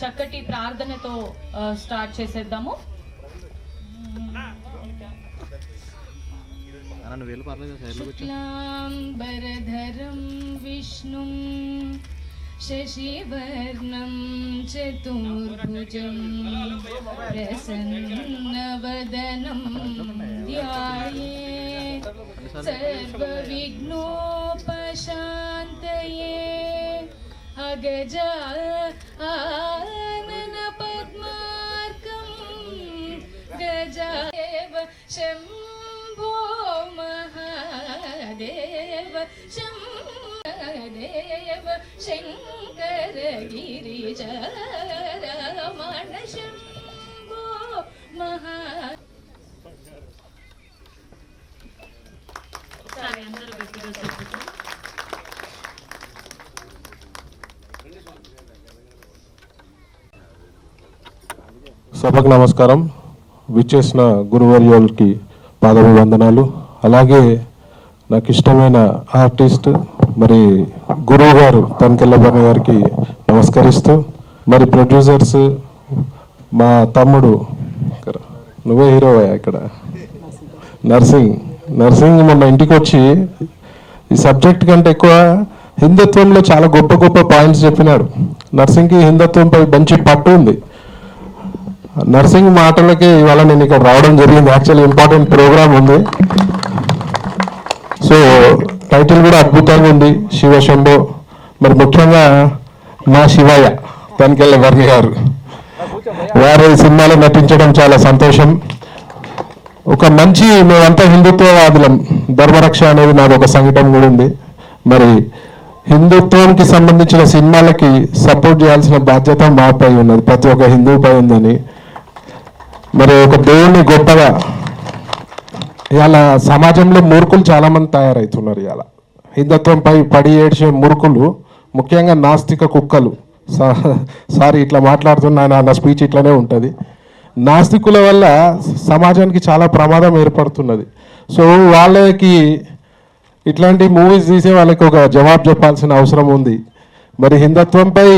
చక్కటి ప్రార్థనతో స్టార్ట్ చేసేద్దాము. శుక్లాంబరధరం విష్ణుం శశివర్ణం చతుర్భుజం ప్రసన్నవదనం ధ్యాయేత్ సర్వవిఘ్నోపశాంతయే అగజా ఆనన పద్మార్కం గజాదేవ శంభో మహాదేవ శంభోదేవ శంకర గిరిజరమణ శంభో మహా. అందరూ గట్టిగా చెప్పుతాం. సభకు నమస్కారం. విచ్చేసిన గురువర్యులకి పాదాభివందనాలు. అలాగే నాకు ఇష్టమైన ఆర్టిస్ట్ మరి గురువు గారు తనకెళ్ళబర్ణ గారికి నమస్కరిస్తూ, మరి ప్రొడ్యూసర్స్ మా తమ్ముడు, నువ్వే హీరోవా ఇక్కడ, నర్సింగ్ మొన్న ఇంటికి వచ్చి ఈ సబ్జెక్ట్ కంటే ఎక్కువ హిందుత్వంలో చాలా గొప్ప గొప్ప పాయింట్స్ చెప్పినాడు. నర్సింగ్కి హిందుత్వంపై మంచి పట్టు ఉంది. నర్సింగ్ మాటలకి ఇవాళ నేను ఇక్కడ రావడం జరిగింది. యాక్చువల్లీ ఇంపార్టెంట్ ప్రోగ్రామ్ ఉంది. సో టైటిల్ కూడా అద్భుతంగా ఉంది, శివశంభో. మరి ముఖ్యంగా మా శివయ్య తనకెళ్ళబర్ణ గారు వారి సినిమాలో నటించడం చాలా సంతోషం. ఒక మంచి, మేమంతా హిందుత్వవాదులం, ధర్మరక్ష అనేది నాది ఒక సంఘటన కూడా ఉంది. మరి హిందుత్వానికి సంబంధించిన సినిమాలకి సపోర్ట్ చేయాల్సిన బాధ్యత మాపై ఉన్నది, ప్రతి ఒక్క హిందువుపై ఉందని. మరి ఒక దేవుణ్ణి గొప్పగా ఇవాళ సమాజంలో మూర్ఖులు చాలామంది తయారవుతున్నారు. ఇవాళ హిందుత్వంపై పడి ఏడ్చే మూర్ఖులు, ముఖ్యంగా నాస్తిక కుక్కలు. సారీ ఇట్లా మాట్లాడుతున్నాను, నా స్పీచ్ ఇట్లానే ఉంటుంది. నాస్తికుల వల్ల సమాజానికి చాలా ప్రమాదం ఏర్పడుతున్నది. సో వాళ్ళకి ఇట్లాంటి మూవీస్ తీసే వాళ్ళకి ఒక జవాబు చెప్పాల్సిన అవసరం ఉంది. మరి హిందుత్వంపై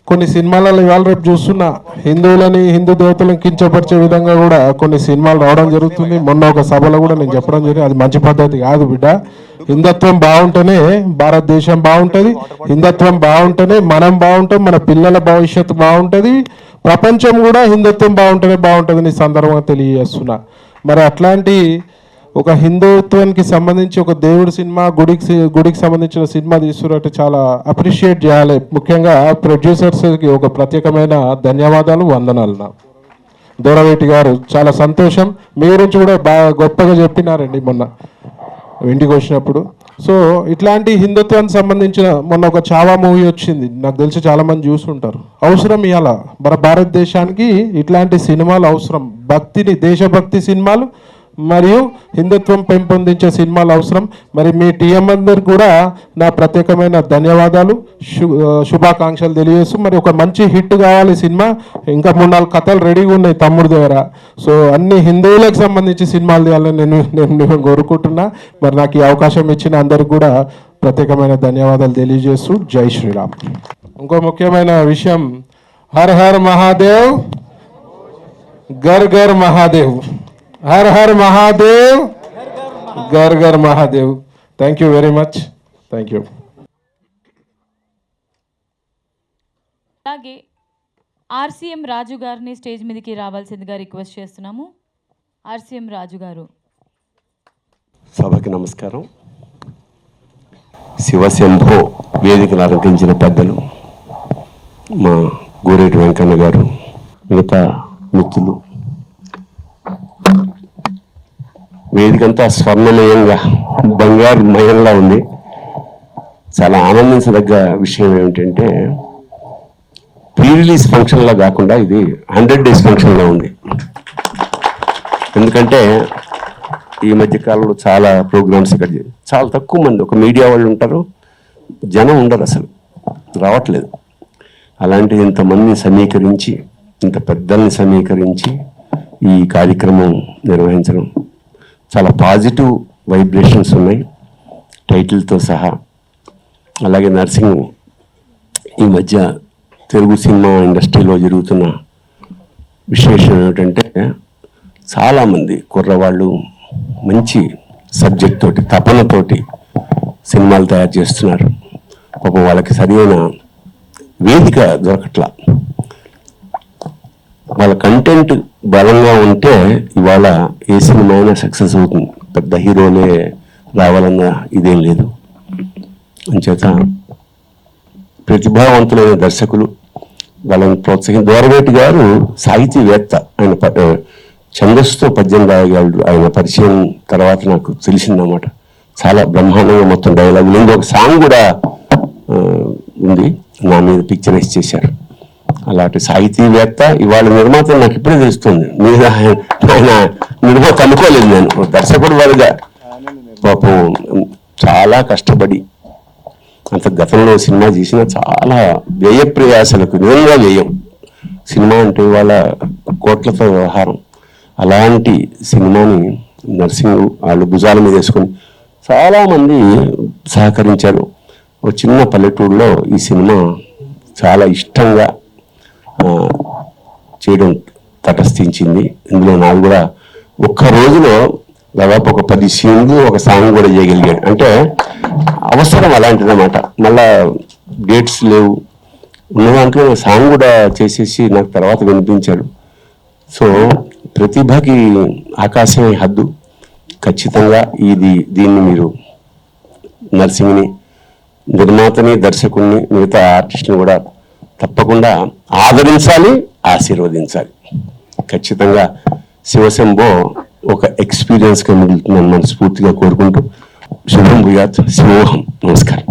కొన్ని సినిమాలలో ఇవాళ రేపు చూస్తున్నా హిందువులని, హిందూ దేవతలను కించపరిచే విధంగా కూడా కొన్ని సినిమాలు రావడం జరుగుతుంది. మొన్న ఒక సభలో కూడా నేను చెప్పడం జరిగింది, అది మంచి పద్ధతి కాదు బిడ్డ. హిందుత్వం బాగుంటేనే భారతదేశం బాగుంటుంది, హిందుత్వం బాగుంటేనే మనం బాగుంటాం, మన పిల్లల భవిష్యత్తు బాగుంటుంది, ప్రపంచం కూడా హిందుత్వం బాగుంటేనే బాగుంటుందని ఈ సందర్భంగా తెలియజేస్తున్నా. మరి అట్లాంటి ఒక హిందుత్వానికి సంబంధించి ఒక దేవుడి సినిమా, గుడికి సంబంధించిన సినిమా తీస్తున్నట్టు చాలా అప్రిషియేట్ చేయాలి. ముఖ్యంగా ప్రొడ్యూసర్స్కి ఒక ప్రత్యేకమైన ధన్యవాదాలు, వందనాలు. నా దూరవేటి గారు చాలా సంతోషం. మీ గురించి కూడా బాగా గొప్పగా చెప్పినారండి మొన్న ఇంటికి వచ్చినప్పుడు. సో ఇట్లాంటి హిందుత్వానికి సంబంధించిన మొన్న ఒక చావా మూవీ వచ్చింది, నాకు తెలిసి చాలామంది చూసుంటారు. అవసరం ఇవాళ మన భారతదేశానికి ఇట్లాంటి సినిమాలు అవసరం. భక్తిని, దేశభక్తి సినిమాలు మరియు హిందుత్వం పెంపొందించే సినిమాలు అవసరం. మరి మీ టీఎం అందరికి కూడా నా ప్రత్యేకమైన ధన్యవాదాలు, శుభాకాంక్షలు తెలియజేస్తూ, మరి ఒక మంచి హిట్ కావాలి సినిమా. ఇంకా 3-4 కథలు రెడీగా ఉన్నాయి తమ్ముడి దగ్గర. సో అన్ని హిందువులకు సంబంధించి సినిమాలు తీయాలని నేను కోరుకుంటున్నా. మరి నాకు ఈ అవకాశం ఇచ్చిన అందరికి కూడా ప్రత్యేకమైన ధన్యవాదాలు తెలియజేస్తూ జై శ్రీరామ్. ఇంకో ముఖ్యమైన విషయం, హర్ హర్ మహాదేవ్, గర్ గర్ మహాదేవ్, హర్ హర్ మహాదేవ్, గర్ గర్ Mahadev. Thank you very much. Thank you. అలాగే ఆర్సీఎం రాజు గారిని స్టేజ్ మీదకి రావాల్సిందిగా రిక్వెస్ట్ చేస్తున్నాము. ఆర్సీఎం రాజు గారు. సభకి నమస్కారం. శివశంభో వేదికను అలంకరించిన పెద్దలు, మా గోరేటి వెంకన్న గారు, మిగతా మిత్రులు, వేదికంతా స్వర్ణమయంగా బంగారు మయంలా ఉంది. చాలా ఆనందించదగ్గ విషయం ఏమిటంటే, ప్రీ రిలీజ్ ఫంక్షన్లా కాకుండా ఇది 100 days ఫంక్షన్లా ఉంది. ఎందుకంటే ఈ మధ్యకాలంలో చాలా ప్రోగ్రామ్స్ ఇక్కడ చాలా తక్కువ మంది, ఒక మీడియా వాళ్ళు ఉంటారు, జనం ఉండరు, అసలు రావట్లేదు. అలాంటిది ఇంతమందిని సమీకరించి, ఇంత పెద్దల్ని సమీకరించి ఈ కార్యక్రమం నిర్వహించడం చాలా పాజిటివ్ వైబ్రేషన్స్ ఉన్నాయి, టైటిల్తో సహా. అలాగే నర్సింగ్ ఈ మధ్య తెలుగు సినిమా ఇండస్ట్రీలో జరుగుతున్న విశేషం ఏమిటంటే చాలామంది కుర్రవాళ్ళు మంచి సబ్జెక్ట్ తోటి తపనతోటి సినిమాలు తయారు చేస్తున్నారు. పాపం వాళ్ళకి సరైన వేదిక దొరకట్లా. వాళ్ళ కంటెంట్ బలంగా ఉంటే ఇవాళ ఏ సినిమా అయినా సక్సెస్ అవుతుంది. పెద్ద హీరోలే రావాలన్న ఇదేం లేదు. అంచేత ప్రతిభావంతులైన దర్శకులు వాళ్ళని దూరవేటి గారు సాహితీవేత్త. ఆయన ఛందస్సుతో పద్యం రాయగలడు. ఆయన పరిచయం తర్వాత నాకు తెలిసిందన్నమాట. చాలా బ్రహ్మాండంగా మొత్తం డైలాగులు. ఇంకొక సాంగ్ కూడా ఉంది, నా మీద పిక్చరైజ్ చేశారు. అలాంటి సాహితీవేత్త ఇవాళ నిర్మాత నాకు ఇప్పుడే తెలుస్తుంది. మీద ఆయన నిర్మాత అనుకోలేదు నేను. దర్శకుడు వారిగా పాపం చాలా కష్టపడి అంత గతంలో సినిమా చేసిన చాలా వ్యయ ప్రయాసలకు నిజంగా వ్యయం. సినిమా అంటే ఇవాళ కోట్లతో వ్యవహారం. అలాంటి సినిమాని నర్సింగ్ వాళ్ళు భుజాల మీద వేసుకొని చాలామంది సహకరించారు. ఒక చిన్న పల్లెటూరులో ఈ సినిమా చాలా ఇష్టంగా చేయడం తటస్థించింది. ఇందులో నాకు కూడా ఒక్క రోజులో దాదాపు ఒక 10 సీన్లు ఒక సాంగ్ కూడా చేయగలిగాడు. అంటే అవసరం అలాంటిదన్నమాట. మళ్ళా డేట్స్ లేవు, ఉన్న దాంట్లో సాంగ్ కూడా చేసేసి నాకు తర్వాత వినిపించాడు. సో ప్రతిభకి ఆకాశమే హద్దు. ఖచ్చితంగా దీన్ని మీరు నర్సింగ్ని, నిర్మాతని, దర్శకుడిని, మిగతా ఆర్టిస్ట్ని కూడా తప్పకుండా ఆదరించాలి, ఆశీర్వదించాలి. ఖచ్చితంగా శివశంభో ఒక ఎక్స్పీరియన్స్గా మిగులుతుందని మనస్ఫూర్తిగా కోరుకుంటూ శుభం భూయాత్. శివోహం. నమస్కారం.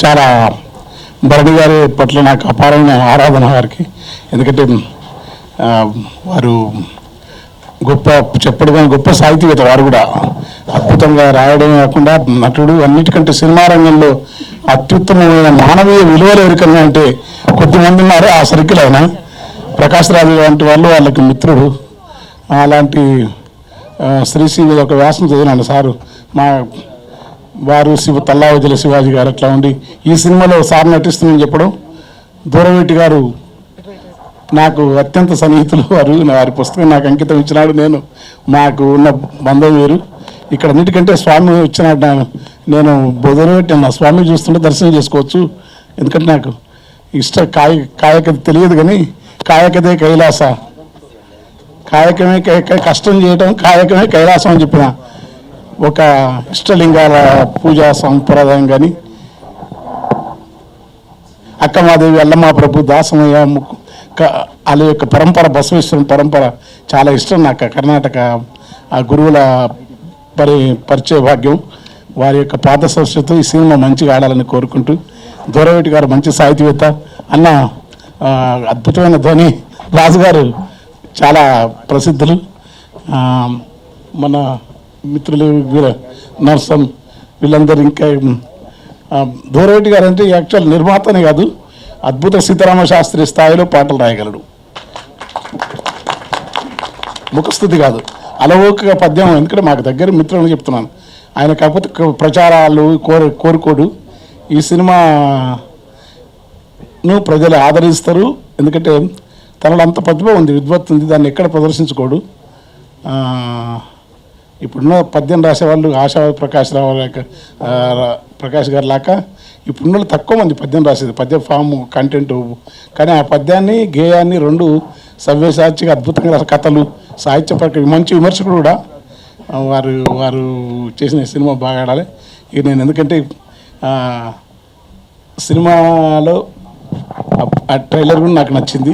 చాలా భరణి గారి పట్ల నాకు అపారమైన ఆరాధన వారికి. ఎందుకంటే వారు గొప్ప చెప్పడం గొప్ప సాహితీవేత్త. వారు కూడా అద్భుతంగా రాయడమే కాకుండా నటుడు. అన్నిటికంటే సినిమా రంగంలో అత్యుత్తమమైన మానవీయ విలువలు ఎవరికన్నా అంటే కొద్దిమంది ఉన్నారు. ఆ సర్కిల్ అయినా ప్రకాష్ రాజు లాంటి వాళ్ళు వాళ్ళకి మిత్రుడు. అలాంటి శ్రీశ్రీ ఒక వ్యాసం చదివినాను సారు. మా వారు తల్లావజల శివాజీ గారు అట్లా ఉండి ఈ సినిమాలో సార్ నటిస్తుందని చెప్పడం. దూరవేటి గారు నాకు అత్యంత సన్నిహితులు. వారి పుస్తకం నాకు అంకితం ఇచ్చినాడు. మాకు ఉన్న బంధం వేరు. ఇక్కడ అన్నిటికంటే స్వామి వచ్చినాడు. నేను దూరవేటి నా స్వామి చూస్తుంటే దర్శనం చేసుకోవచ్చు. ఎందుకంటే నాకు కాయకత తెలియదు, కానీ కాయకదే కైలాస, కాయకమే కష్టం చేయటం కాయకమే కైలాసం అని చెప్పిన ఒక ఇష్టలింగాల పూజా సంప్రదాయం. కానీ అక్కమాదేవి, అల్లమ్మ ప్రభు, దాసమయ్య వాళ్ళ యొక్క పరంపర, బసవేశ్వరం పరంపర చాలా ఇష్టం నాకు. కర్ణాటక ఆ గురువుల పరిచయ భాగ్యం. వారి యొక్క పాద సంస్కృతితో ఈ సినిమా మంచిగా ఆడాలని కోరుకుంటూ, దూరవేటి గారు మంచి సాహితీవేత్త. అన్న అద్భుతమైన ధ్వని. రాజుగారు చాలా ప్రసిద్ధులు. మన మిత్రులు నర్సన్ వీళ్ళందరూ. ఇంకా దూరవేటి గారు అంటే యాక్చువల్ నిర్మాతనే కాదు, అద్భుత సీతారామ శాస్త్రి స్థాయిలో పాటలు రాయగలడు. ముఖస్థుతి కాదు, అలవోకగా పద్యం. ఎందుకంటే మాకు దగ్గర మిత్రులను చెప్తున్నాను. ఆయన కాకపోతే ప్రచారాలు కోరుకోడు. ఈ సినిమాను ప్రజలు ఆదరిస్తారు. ఎందుకంటే తనలో అంత ప్రతిభ ఉంది, విద్వత్తు ఉంది. దాన్ని ఎక్కడ ప్రదర్శించుకోడు. ఇప్పుడున్న పద్యం రాసేవాళ్ళు ప్రకాష్ గారు లాగా ఇప్పుడున్న తక్కువ మంది పద్యం రాసేది. పద్య ఫామ్ కంటెంట్. కానీ ఆ పద్యాన్ని గేయాన్ని రెండు సవ్యసాచిగా అద్భుతంగా కథలు, సాహిత్య ప్రక్రియ, మంచి విమర్శకుడు కూడా. వారు చేసిన సినిమా బాగా ఆడాలి. ఇక నేను ఎందుకంటే సినిమాలో ఆ ట్రైలర్ కూడా నాకు నచ్చింది.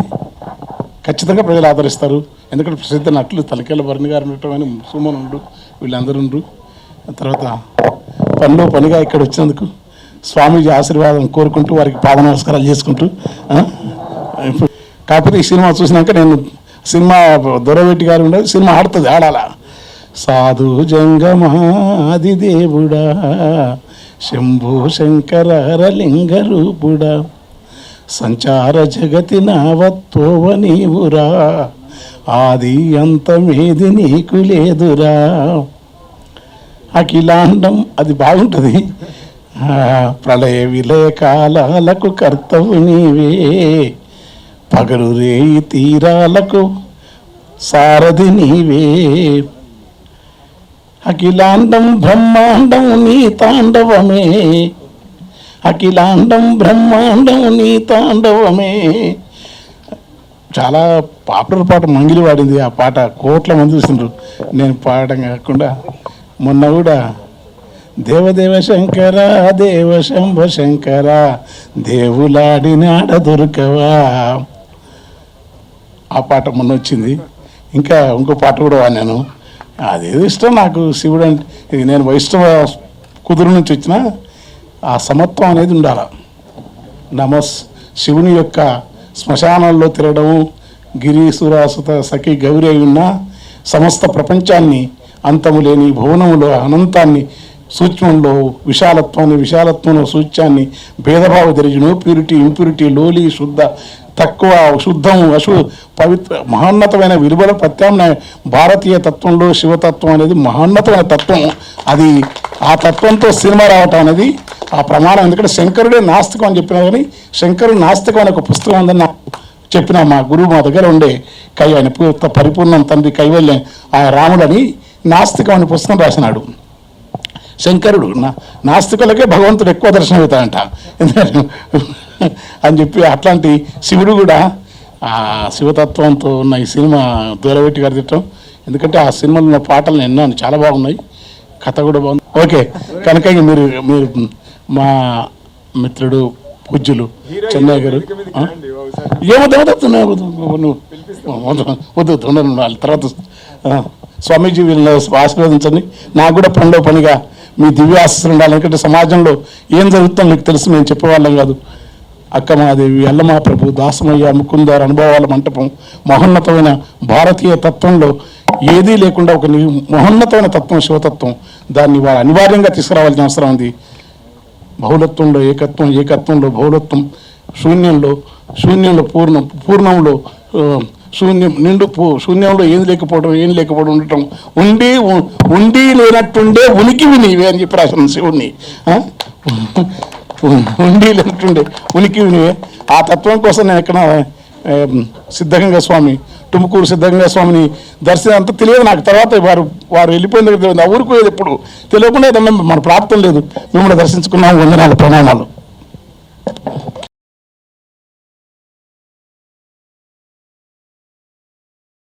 ఖచ్చితంగా ప్రజలు ఆదరిస్తారు. ఎందుకంటే ప్రసిద్ధ నటులు తలకేళ్ళ భరణి గారు ఉండటం, సుమన్ ఉండు, వీళ్ళందరూ ఉండ్రు. తర్వాత పనిలో పనిగా ఇక్కడ వచ్చినందుకు స్వామీజీ ఆశీర్వాదం కోరుకుంటూ వారికి పాద నమస్కారాలు చేసుకుంటూ, కాకపోతే ఈ సినిమా చూసినాక నేను సినిమా దొరవేటి గారు ఉండదు, సినిమా ఆడాలా. సాధు జంగమాది దేవుడా, శంభు శంకరలింగ రూపుడా, సంచార జగతి నావత్వవ నీవురా, ఆది అంతమేది నీకు లేదురా. అఖిలాండం అది బాగుంటుంది. ప్రళయ విలయ కాలాలకు కర్తవు నీవే, పగలు రేయి తీరాలకు సారథి నీవే. అఖిలాండం బ్రహ్మాండం నీ తాండవమే, అఖిలాండం బ్రహ్మాండం నీ తాండవమే. చాలా పాపులర్ పాట మంగిలి పాడింది. ఆ పాట కోట్ల మంది చూసిండ్రు. నేను పాడడం కాకుండా మొన్న కూడా దేవదేవ శంకర దేవ శంభ శంకర దేవులాడినాడ దొరకవా, ఆ పాట మొన్న వచ్చింది. ఇంకా ఇంకో పాట కూడా వాడినాను. అదేదో ఇష్టం నాకు శివుడు అంటే. ఇది నేను వైష్ణవ కుదురు నుంచి వచ్చిన ఆ సమత్వం అనేది ఉండాలి. శివుని యొక్క శ్మశానాల్లో తిరగడము, గిరీసురాసుత సఖి గౌరి అయి ఉన్న సమస్త ప్రపంచాన్ని, అంతము లేని భువనములో అనంతాన్ని, సూక్ష్మంలో విశాలత్వంలో సూచ్యాన్ని, భేదభావ దరిజును, ప్యూరిటీ ఇంప్యూరిటీ, లోలి శుద్ధ తక్కువ శుద్ధం పవిత్ర మహోన్నతమైన విలువల ప్రత్యామ్నాయ భారతీయ తత్వంలో శివతత్వం అనేది మహోన్నతమైన తత్వం. అది ఆ తత్వంతో సినిమా రావటం అనేది ఆ ప్రమాణం. ఎందుకంటే శంకరుడే నాస్తికం అని చెప్పినా కానీ శంకరుడు నాస్తికం అనే ఒక పుస్తకం ఉందని నాకు చెప్పిన మా గురువు మా దగ్గర ఉండే ఆయన పరిపూర్ణం తండ్రి కైవల్యం ఆ రాముడని నాస్తికం అనే పుస్తకం రాసినాడు. శంకరుడు నాస్తికులకే భగవంతుడు ఎక్కువ దర్శనం అవుతాడంట అని చెప్పి అట్లాంటి శివుడు కూడా ఆ శివతత్వంతో ఉన్న ఈ సినిమా దూరవెట్టి గారి తిట్టం. ఎందుకంటే ఆ సినిమాలో ఉన్న పాటలు ఎన్నో చాలా బాగున్నాయి, కథ కూడా బాగుంది. ఓకే, కనుక మీరు మా మిత్రుడు పూజ్యులు చెన్నై గారు వద్దు తర్వాత స్వామీజీ వీళ్ళని ఆశీర్వదించండి. నాకు కూడా పనిలో పనిగా మీ దివ్య ఆశీస్సులు ఉండాలి. ఎందుకంటే సమాజంలో ఏం జరుగుతుందో మీకు తెలుసు, మేము చెప్పేవాళ్ళం కాదు. అక్కమాదేవి, అల్లమా ప్రభు, దాసమయ్య, ముకుందారు అనుభవాల మంటపం, మహోన్నతమైన భారతీయ తత్వంలో ఏదీ లేకుండా ఒక మహోన్నతమైన తత్వం శివతత్వం. దాన్ని వారు అనివార్యంగా తీసుకురావాల్సిన అవసరం ఉంది. బహుళత్వంలో ఏకత్వం, ఏకత్వంలో బహుళత్వం, శూన్యంలో పూర్ణంలో శూన్యం, శూన్యంలో ఏం లేకపోవడం ఉండటం, ఉండి లేనట్టుండే ఉనికివి నీవే అని చెప్పి రాసిన శివుణ్ణి. ఉండి లేనట్టుండే ఉనికివి నీవే. ఆ తత్వం కోసం నేను ఎక్కడ సిద్ధగంగా స్వామి, తుముకూరు సిద్ధగంగా స్వామిని దర్శనం అంతా తెలియదు నాకు. తర్వాత వారు వెళ్ళిపోయిన దగ్గర ఆ ఊరికి పోయేది ఎప్పుడు తెలియకుండా మన ప్రాప్తం లేదు. మిమ్మల్ని దర్శించుకున్నాము. వందనాలు, ప్రణామాలు.